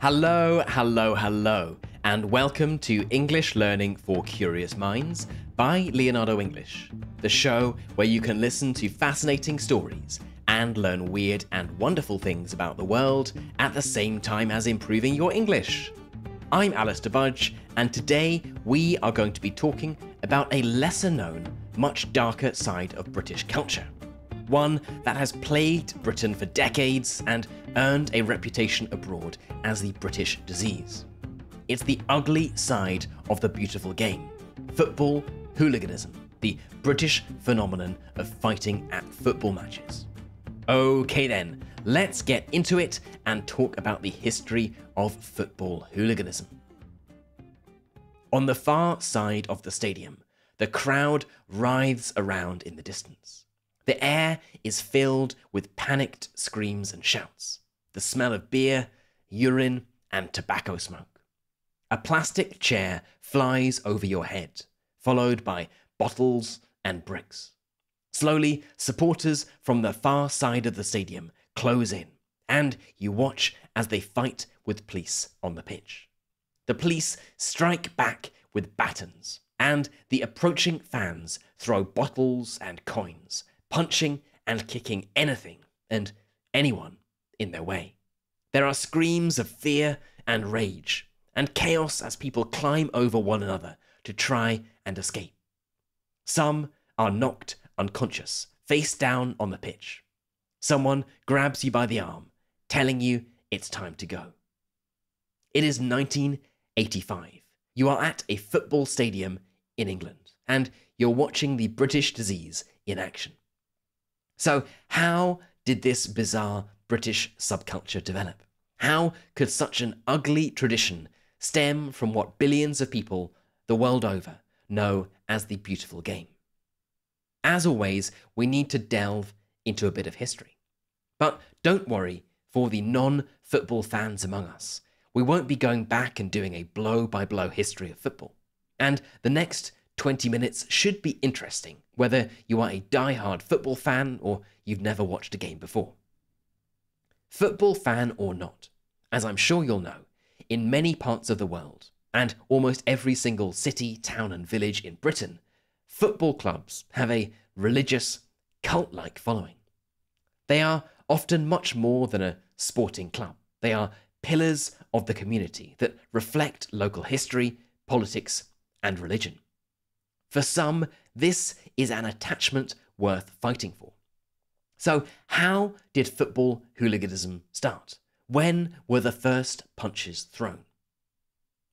Hello, hello, hello, and welcome to English Learning for Curious Minds by Leonardo English, the show where you can listen to fascinating stories and learn weird and wonderful things about the world at the same time as improving your English. I'm Alistair Budge, and today we are going to be talking about a lesser known, much darker side of British culture. One that has plagued Britain for decades and earned a reputation abroad as the British disease. It's the ugly side of the beautiful game, football hooliganism, the British phenomenon of fighting at football matches. Okay then, let's get into it and talk about the history of football hooliganism. On the far side of the stadium, the crowd writhes around in the distance. The air is filled with panicked screams and shouts, the smell of beer, urine, and tobacco smoke. A plastic chair flies over your head, followed by bottles and bricks. Slowly, supporters from the far side of the stadium close in, and you watch as they fight with police on the pitch. The police strike back with batons, and the approaching fans throw bottles and coins, punching and kicking anything and anyone in their way. There are screams of fear and rage, and chaos as people climb over one another to try and escape. Some are knocked unconscious, face down on the pitch. Someone grabs you by the arm, telling you it's time to go. It is 1985. You are at a football stadium in England, and you're watching the British disease in action. So how did this bizarre British subculture develop? How could such an ugly tradition stem from what billions of people the world over know as the beautiful game? As always, we need to delve into a bit of history. But don't worry for the non-football fans among us. We won't be going back and doing a blow-by-blow history of football. And the next 20 minutes should be interesting, whether you are a die-hard football fan or you've never watched a game before. Football fan or not, as I'm sure you'll know, in many parts of the world, and almost every single city, town and village in Britain, football clubs have a religious, cult-like following. They are often much more than a sporting club. They are pillars of the community that reflect local history, politics, and religion. For some, this is an attachment worth fighting for. So, how did football hooliganism start? When were the first punches thrown?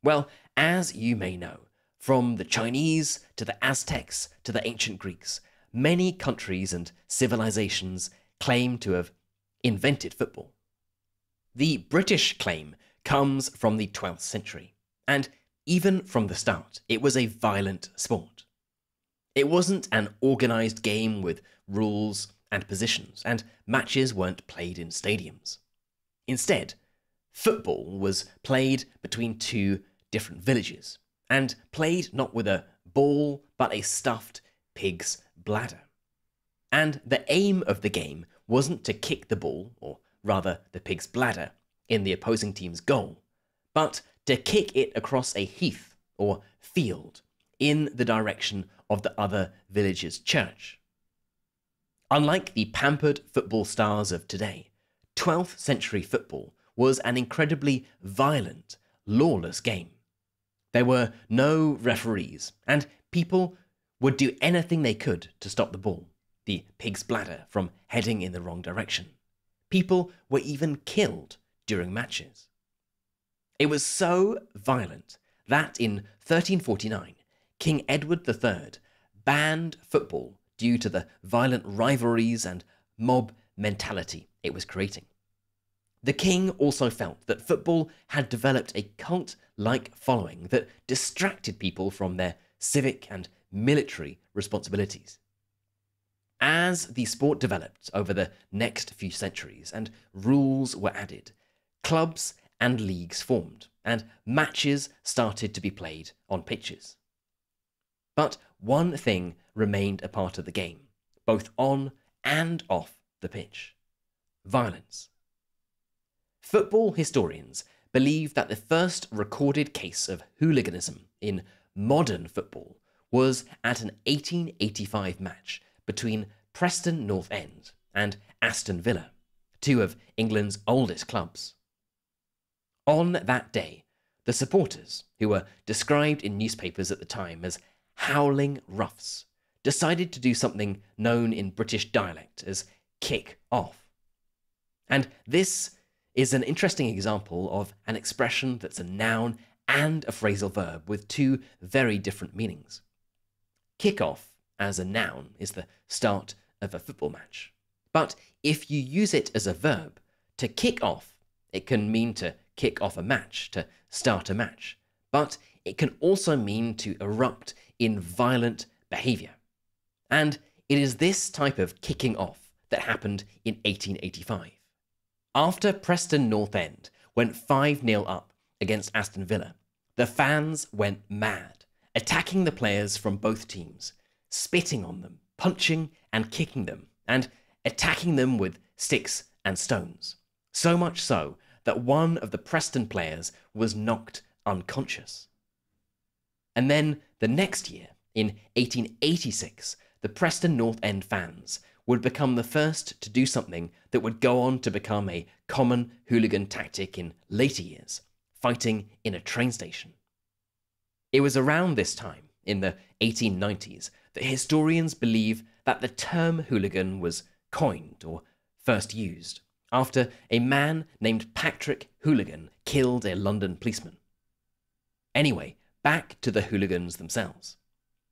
Well, as you may know, from the Chinese to the Aztecs to the ancient Greeks, many countries and civilizations claim to have invented football. The British claim comes from the 12th century, and even from the start, it was a violent sport. It wasn't an organised game with rules and positions, and matches weren't played in stadiums. Instead, football was played between two different villages, and played not with a ball, but a stuffed pig's bladder. And the aim of the game wasn't to kick the ball, or rather the pig's bladder, in the opposing team's goal, but to kick it across a heath or field in the direction of the other village's church. Unlike the pampered football stars of today, 12th century football was an incredibly violent, lawless game. There were no referees, and people would do anything they could to stop the ball, the pig's bladder, from heading in the wrong direction. People were even killed during matches. It was so violent that in 1349, King Edward III banned football due to the violent rivalries and mob mentality it was creating. The king also felt that football had developed a cult-like following that distracted people from their civic and military responsibilities. As the sport developed over the next few centuries and rules were added, clubs and leagues formed, and matches started to be played on pitches. But one thing remained a part of the game, both on and off the pitch: violence. Football historians believe that the first recorded case of hooliganism in modern football was at an 1885 match between Preston North End and Aston Villa, two of England's oldest clubs. On that day, the supporters, who were described in newspapers at the time as howling roughs, decided to do something known in British dialect as kick off. And this is an interesting example of an expression that's a noun and a phrasal verb with two very different meanings. Kick off, as a noun, is the start of a football match. But if you use it as a verb, to kick off, it can mean to kick off a match, to start a match. But it can also mean to erupt in violent behaviour. And it is this type of kicking off that happened in 1885. After Preston North End went 5-0 up against Aston Villa, the fans went mad, attacking the players from both teams, spitting on them, punching and kicking them, and attacking them with sticks and stones. So much so that one of the Preston players was knocked unconscious. And then the next year, in 1886, the Preston North End fans would become the first to do something that would go on to become a common hooligan tactic in later years, fighting in a train station. It was around this time, in the 1890s, that historians believe that the term hooligan was coined or first used, after a man named Patrick Hooligan killed a London policeman. Anyway, back to the hooligans themselves.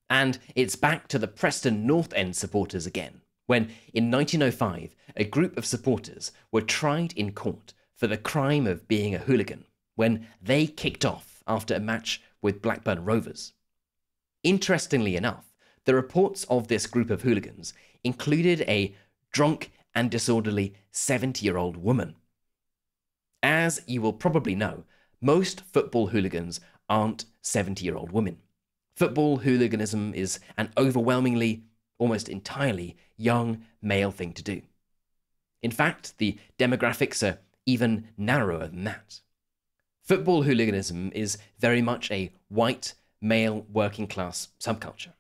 And it's back to the Preston North End supporters again, when in 1905 a group of supporters were tried in court for the crime of being a hooligan when they kicked off after a match with Blackburn Rovers. Interestingly enough, the reports of this group of hooligans included a drunk and disorderly 70-year-old woman. As you will probably know, most football hooligans aren't 70-year-old women. Football hooliganism is an overwhelmingly, almost entirely, young male thing to do. In fact, the demographics are even narrower than that. Football hooliganism is very much a white, male, working-class subculture.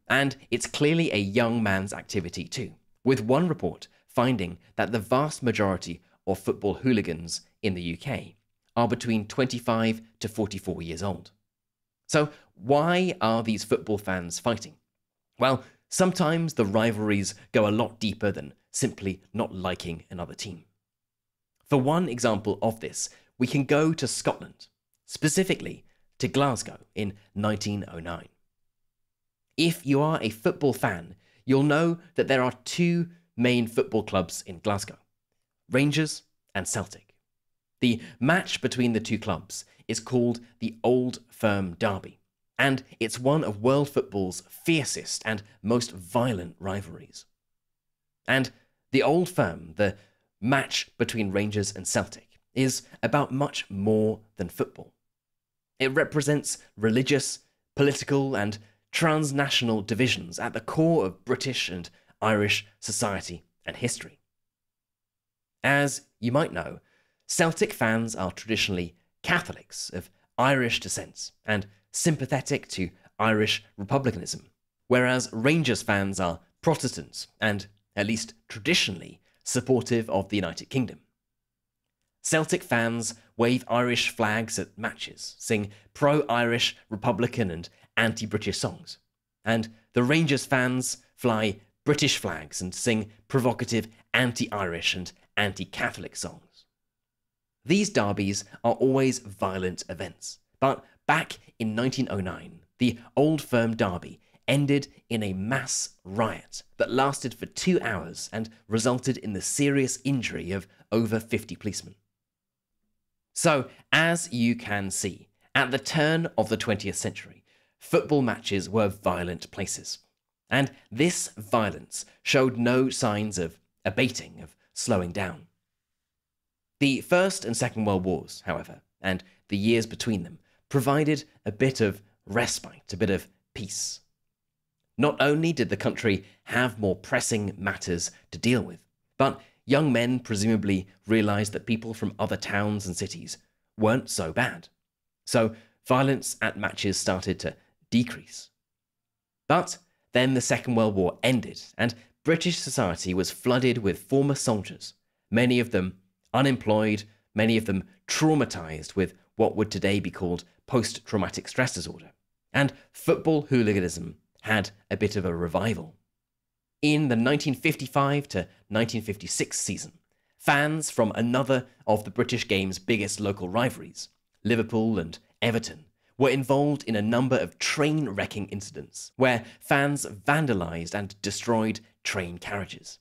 And it's clearly a young man's activity too, with one report finding that the vast majority of football hooligans in the UK are between 25 to 44 years old. So why are these football fans fighting? Well, sometimes the rivalries go a lot deeper than simply not liking another team. For one example of this, we can go to Scotland, specifically to Glasgow in 1909. If you are a football fan, you'll know that there are two main football clubs in Glasgow, Rangers and Celtic. The match between the two clubs is called the Old Firm Derby, and it's one of world football's fiercest and most violent rivalries. And the Old Firm, the match between Rangers and Celtic, is about much more than football. It represents religious, political, and transnational divisions at the core of British and Irish society and history. As you might know, Celtic fans are traditionally Catholics of Irish descent and sympathetic to Irish republicanism, whereas Rangers fans are Protestants and, at least traditionally, supportive of the United Kingdom. Celtic fans wave Irish flags at matches, sing pro-Irish, Republican and anti-British songs, and the Rangers fans fly British flags and sing provocative anti-Irish and anti-Catholic songs. These derbies are always violent events, but back in 1909, the Old Firm Derby ended in a mass riot that lasted for 2 hours and resulted in the serious injury of over 50 policemen. So, as you can see, at the turn of the 20th century, football matches were violent places. And this violence showed no signs of abating, of slowing down. The First and Second World Wars, however, and the years between them, provided a bit of respite, a bit of peace. Not only did the country have more pressing matters to deal with, but young men presumably realised that people from other towns and cities weren't so bad. So violence at matches started to decrease. But then the Second World War ended, and British society was flooded with former soldiers, many of them unemployed, many of them traumatized with what would today be called post-traumatic stress disorder. And football hooliganism had a bit of a revival. In the 1955 to 1956 season, fans from another of the British game's biggest local rivalries, Liverpool and Everton, were involved in a number of train-wrecking incidents where fans vandalised and destroyed train carriages.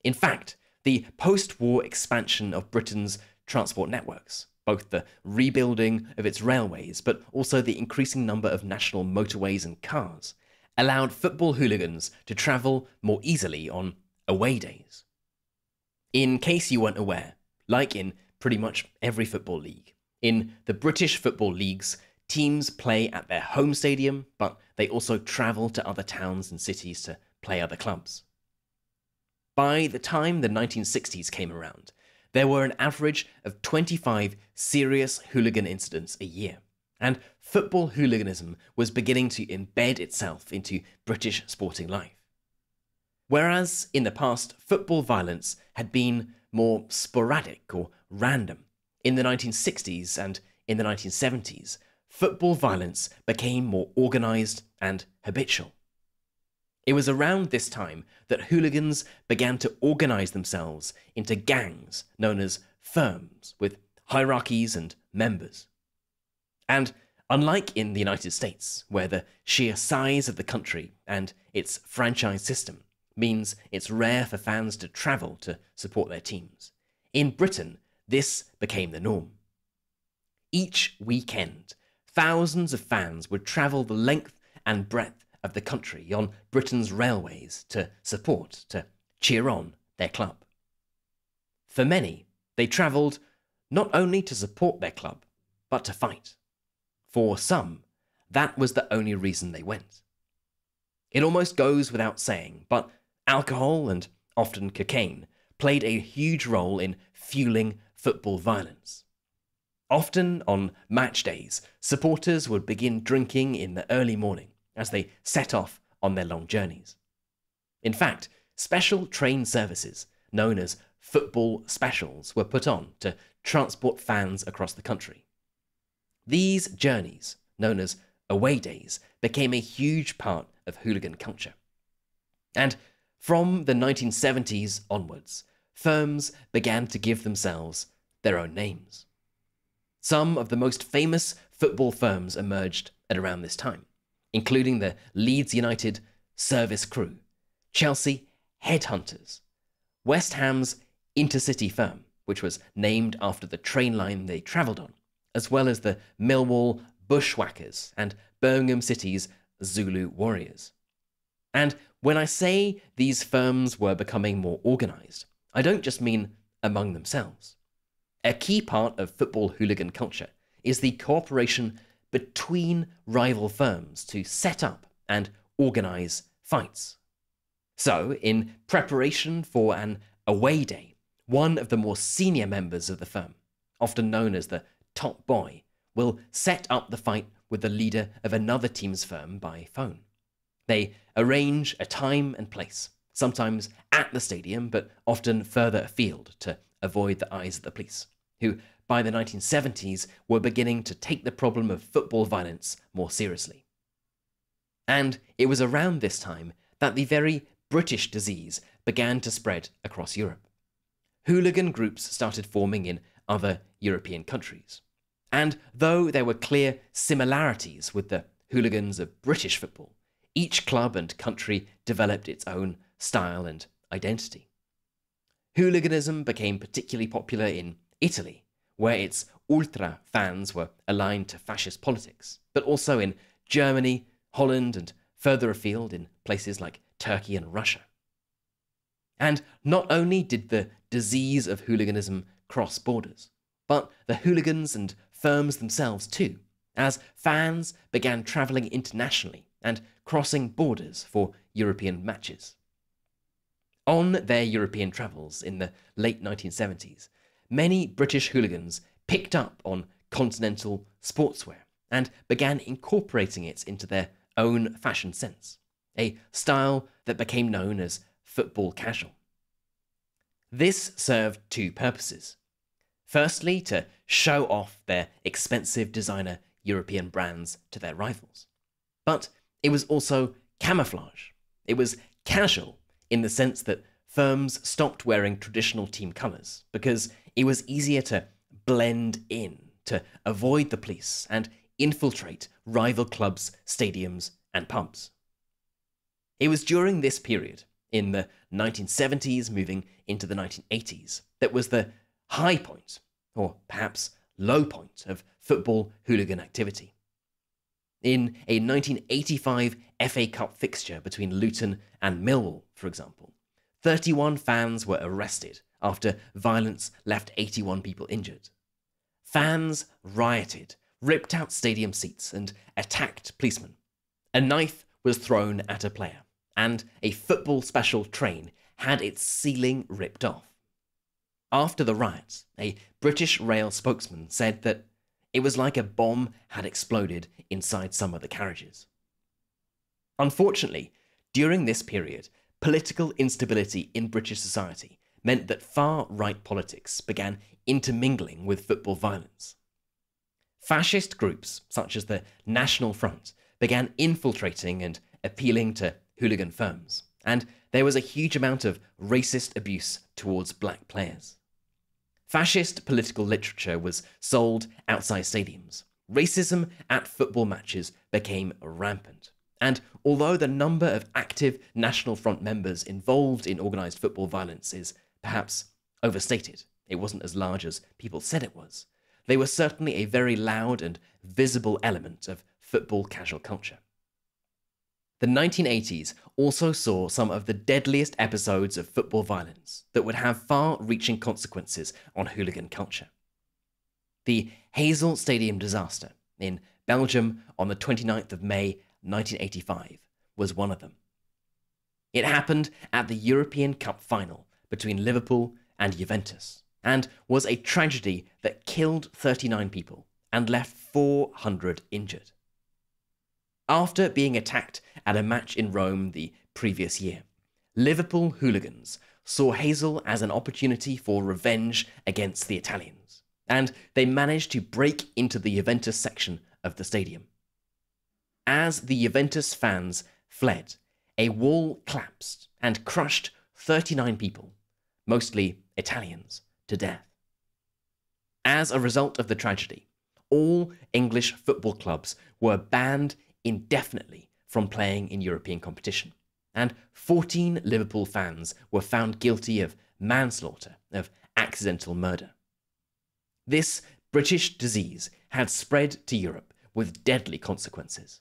In fact, the post-war expansion of Britain's transport networks, both the rebuilding of its railways but also the increasing number of national motorways and cars, allowed football hooligans to travel more easily on away days. In case you weren't aware, like in pretty much every football league, in the British football leagues, teams play at their home stadium, but they also travel to other towns and cities to play other clubs. By the time the 1960s came around, there were an average of 25 serious hooligan incidents a year, and football hooliganism was beginning to embed itself into British sporting life. Whereas in the past, football violence had been more sporadic or random, in the 1960s and in the 1970s, football violence became more organised and habitual. It was around this time that hooligans began to organise themselves into gangs known as firms, with hierarchies and members. And unlike in the United States, where the sheer size of the country and its franchise system means it's rare for fans to travel to support their teams, in Britain, this became the norm. Each weekend, thousands of fans would travel the length and breadth of the country on Britain's railways to support, to cheer on their club. For many, they travelled not only to support their club, but to fight. For some, that was the only reason they went. It almost goes without saying, but alcohol and often cocaine played a huge role in fueling football violence. Often on match days, supporters would begin drinking in the early morning as they set off on their long journeys. In fact, special train services, known as football specials, were put on to transport fans across the country. These journeys, known as away days, became a huge part of hooligan culture. And from the 1970s onwards, firms began to give themselves their own names. Some of the most famous football firms emerged at around this time, including the Leeds United Service Crew, Chelsea Headhunters, West Ham's Intercity firm, which was named after the train line they travelled on, as well as the Millwall Bushwhackers and Birmingham City's Zulu Warriors. And when I say these firms were becoming more organised, I don't just mean among themselves. A key part of football hooligan culture is the cooperation between rival firms to set up and organise fights. So, in preparation for an away day, one of the more senior members of the firm, often known as the top boy, will set up the fight with the leader of another team's firm by phone. They arrange a time and place, sometimes at the stadium, but often further afield to avoid the eyes of the police, who by the 1970s were beginning to take the problem of football violence more seriously. And it was around this time that the very British disease began to spread across Europe. Hooligan groups started forming in other European countries. And though there were clear similarities with the hooligans of British football, each club and country developed its own style and identity. Hooliganism became particularly popular in Italy, where its ultra fans were aligned to fascist politics, but also in Germany, Holland, and further afield in places like Turkey and Russia. And not only did the disease of hooliganism cross borders, but the hooligans and firms themselves too, as fans began travelling internationally and crossing borders for European matches. On their European travels in the late 1970s, many British hooligans picked up on continental sportswear and began incorporating it into their own fashion sense, a style that became known as football casual. This served two purposes. Firstly, to show off their expensive designer European brands to their rivals. But it was also camouflage. It was casual in the sense that firms stopped wearing traditional team colours because it was easier to blend in, to avoid the police and infiltrate rival clubs, stadiums and pubs. It was during this period, in the 1970s moving into the 1980s, that was the high point, or perhaps low point, of football hooligan activity. In a 1985 FA Cup fixture between Luton and Millwall, for example, 31 fans were arrested after violence left 81 people injured. Fans rioted, ripped out stadium seats and attacked policemen. A knife was thrown at a player, and a football special train had its ceiling ripped off. After the riots, a British rail spokesman said that it was like a bomb had exploded inside some of the carriages. Unfortunately, during this period, political instability in British society meant that far-right politics began intermingling with football violence. Fascist groups, such as the National Front, began infiltrating and appealing to hooligan firms, and there was a huge amount of racist abuse towards black players. Fascist political literature was sold outside stadiums. Racism at football matches became rampant, and although the number of active National Front members involved in organised football violence is perhaps overstated, it wasn't as large as people said it was, they were certainly a very loud and visible element of football casual culture. The 1980s also saw some of the deadliest episodes of football violence that would have far-reaching consequences on hooligan culture. The Heysel Stadium disaster in Belgium on the 29th of May 1985 was one of them. It happened at the European Cup final between Liverpool and Juventus, and was a tragedy that killed 39 people and left 400 injured. After being attacked at a match in Rome the previous year, Liverpool hooligans saw Heysel as an opportunity for revenge against the Italians, and they managed to break into the Juventus section of the stadium. As the Juventus fans fled, a wall collapsed and crushed 39 people, mostly Italians, to death. As a result of the tragedy, all English football clubs were banned indefinitely from playing in European competition, and 14 Liverpool fans were found guilty of manslaughter, of accidental murder. This British disease had spread to Europe with deadly consequences.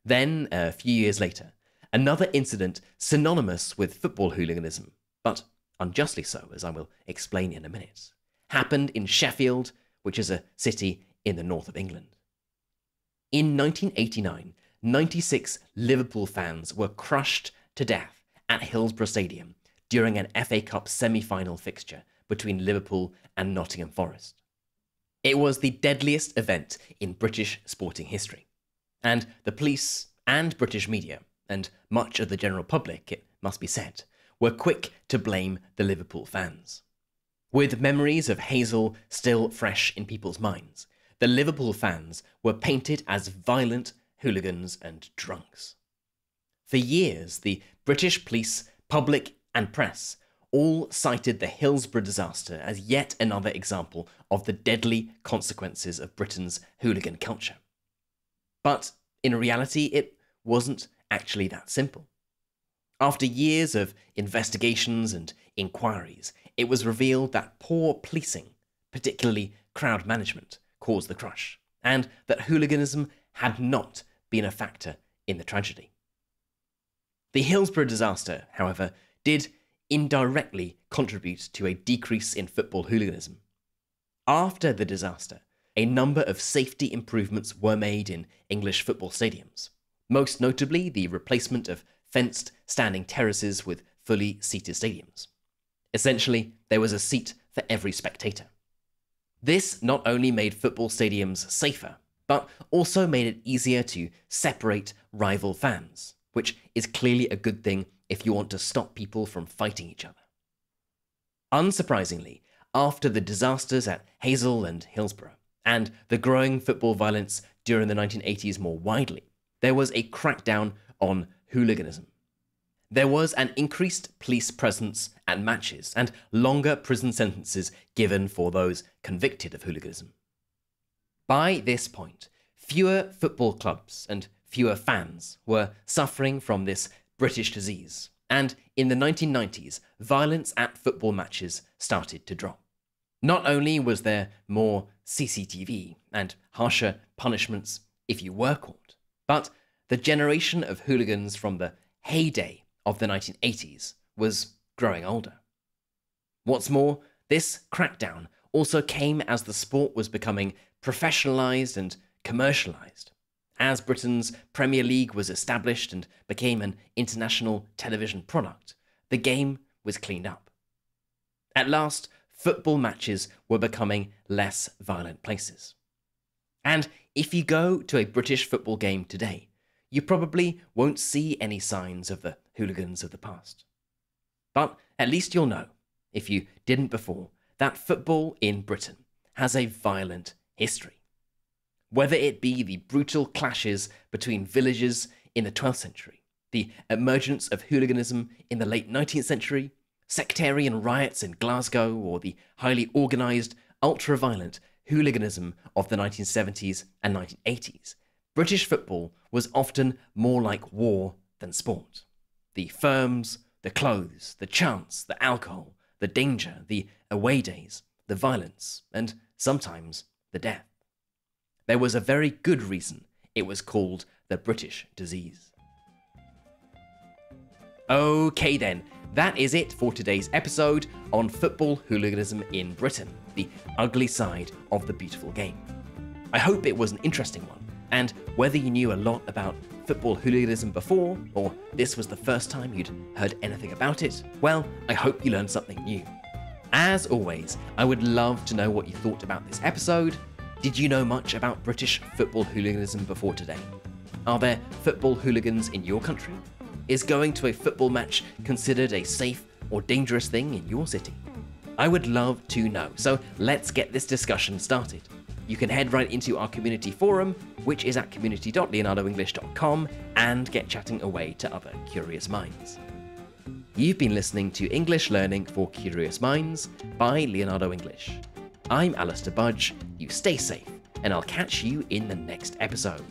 Then, a few years later, another incident synonymous with football hooliganism, but unjustly so, as I will explain in a minute, happened in Sheffield, which is a city in the north of England. In 1989, 96 Liverpool fans were crushed to death at Hillsborough Stadium during an FA Cup semi-final fixture between Liverpool and Nottingham Forest. It was the deadliest event in British sporting history, and the police and British media, and much of the general public, it must be said, were quick to blame the Liverpool fans. With memories of Heysel still fresh in people's minds, the Liverpool fans were painted as violent hooligans and drunks. For years, the British police, public and press all cited the Hillsborough Disaster as yet another example of the deadly consequences of Britain's hooligan culture. But in reality, it wasn't actually that simple. After years of investigations and inquiries, it was revealed that poor policing, particularly crowd management, caused the crush, and that hooliganism had not been a factor in the tragedy. The Hillsborough Disaster, however, did indirectly contribute to a decrease in football hooliganism. After the disaster, a number of safety improvements were made in English football stadiums, most notably the replacement of fenced standing terraces with fully seated stadiums. Essentially, there was a seat for every spectator. This not only made football stadiums safer, but also made it easier to separate rival fans, which is clearly a good thing if you want to stop people from fighting each other. Unsurprisingly, after the disasters at Heysel and Hillsborough, and the growing football violence during the 1980s more widely, there was a crackdown on hooliganism. There was an increased police presence at matches and longer prison sentences given for those convicted of hooliganism. By this point, fewer football clubs and fewer fans were suffering from this British disease, and in the 1990s, violence at football matches started to drop. Not only was there more CCTV and harsher punishments if you were caught, but the generation of hooligans from the heyday of the 1980s was growing older. What's more, this crackdown also came as the sport was becoming professionalised and commercialised. As Britain's Premier League was established and became an international television product, the game was cleaned up. At last, football matches were becoming less violent places. And if you go to a British football game today, you probably won't see any signs of the hooligans of the past. But at least you'll know, if you didn't before, that football in Britain has a violent history. Whether it be the brutal clashes between villages in the 12th century, the emergence of hooliganism in the late 19th century, sectarian riots in Glasgow, or the highly organised, ultra-violent hooliganism of the 1970s and 1980s, British football was often more like war than sport. The firms, the clothes, the chants, the alcohol, the danger, the away days, the violence, and sometimes the death. There was a very good reason it was called the British disease. Okay then, that is it for today's episode on football hooliganism in Britain, the ugly side of the beautiful game. I hope it was an interesting one, and whether you knew a lot about football hooliganism before, or this was the first time you'd heard anything about it, well, I hope you learned something new. As always, I would love to know what you thought about this episode. Did you know much about British football hooliganism before today? Are there football hooligans in your country? Is going to a football match considered a safe or dangerous thing in your city? I would love to know, so let's get this discussion started. You can head right into our community forum, which is at community.leonardoenglish.com, and get chatting away to other curious minds. You've been listening to English Learning for Curious Minds by Leonardo English. I'm Alistair Budge, you stay safe, and I'll catch you in the next episode.